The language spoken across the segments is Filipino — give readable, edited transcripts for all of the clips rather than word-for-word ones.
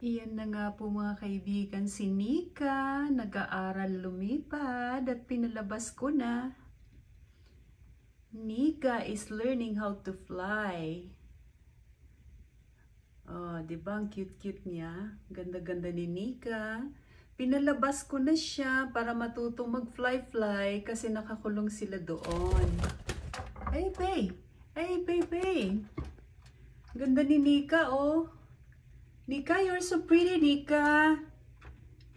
Iyan na nga po mga kaibigan, si Nika, nag-aaral lumipad at pinalabas ko na. Nika is learning how to fly. Oh, di ba ang cute-cute niya? Ganda-ganda ni Nika. Pinalabas ko na siya para matutong mag-fly-fly kasi nakakulong sila doon. Hey, babe! Hey, babe! Ganda ni Nika, oh. Nika, you're so pretty, Nika.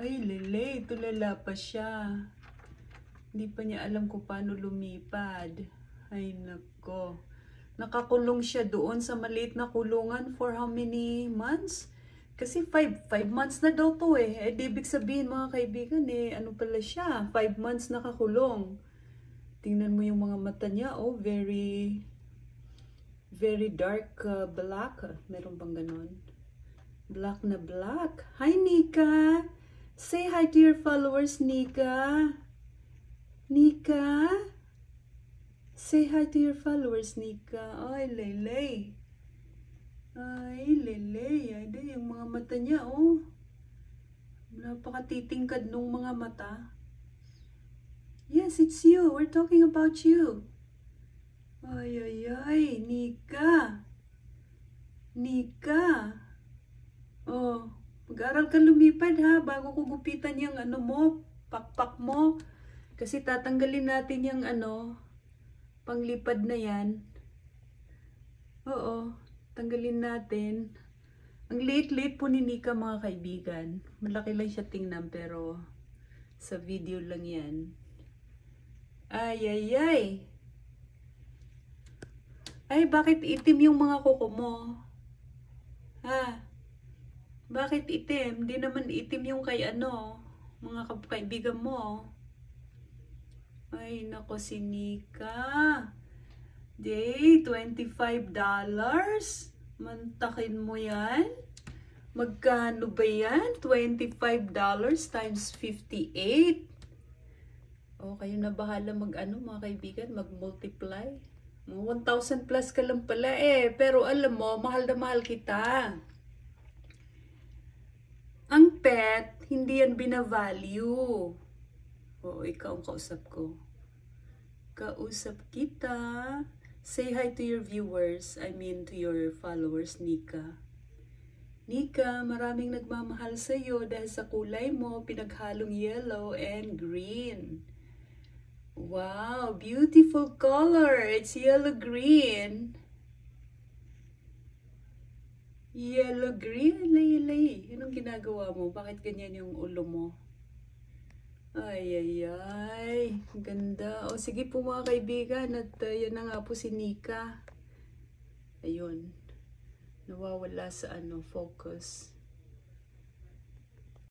Ay, lele, tulala pa siya. Hindi pa niya alam kung paano lumipad. Ay, nako. Nakakulong siya doon sa maliit na kulungan for how many months? Kasi 5 months na daw to eh. Eh, di ibig sabihin mga kaibigan eh, ano pala siya? 5 months nakakulong. Tingnan mo yung mga mata niya, oh, very dark black. Meron bang ganon? Black na black. Hi, Nika. Say hi to your followers, Nika. Nika. Say hi to your followers, Nika. Ay, lele. Ay, lele. Ay, yung mga mata niya, oh. Napakatitingkad nung mga mata. Yes, it's you. We're talking about you. Ay, Nika. Nika. Oh, mag-aral ka lumipad ha, bago ko gupitan yung ano mo, pakpak mo. Kasi tatanggalin natin yung ano, panglipad na yan. Oo, tanggalin natin. Ang liit-liit po ni Nika mga kaibigan. Malaki lang siya tingnan pero sa video lang yan. Ay. Ay, bakit itim yung mga kuko mo? Ha? Bakit itim? Di naman itim yung kay ano, mga kaibigan mo. Ay, nako si Nika. Day, $25? Mantakin mo yan? Magkano ba yan? $25 times 58. O, kayo na bahala mag-ano mga kaibigan, mag-multiply. 1,000 plus ka lang pala eh. Pero alam mo, mahal na mahal kita. Ang pet, hindi yan binavalue. Oo, ikaw ang kausap ko. Kausap kita. Say hi to your viewers. I mean to your followers, Nika. Nika, maraming nagmamahal sa'yo dahil sa kulay mo, pinaghalong yellow and green. Wow, beautiful color. It's yellow-green. Yellow-green, lay. Anong ginagawa mo? Bakit ganyan yung ulo mo? Ay. Ganda. O sige po mga kaibigan. At yan na nga po si Nika. Ayun. Nawawala sa focus.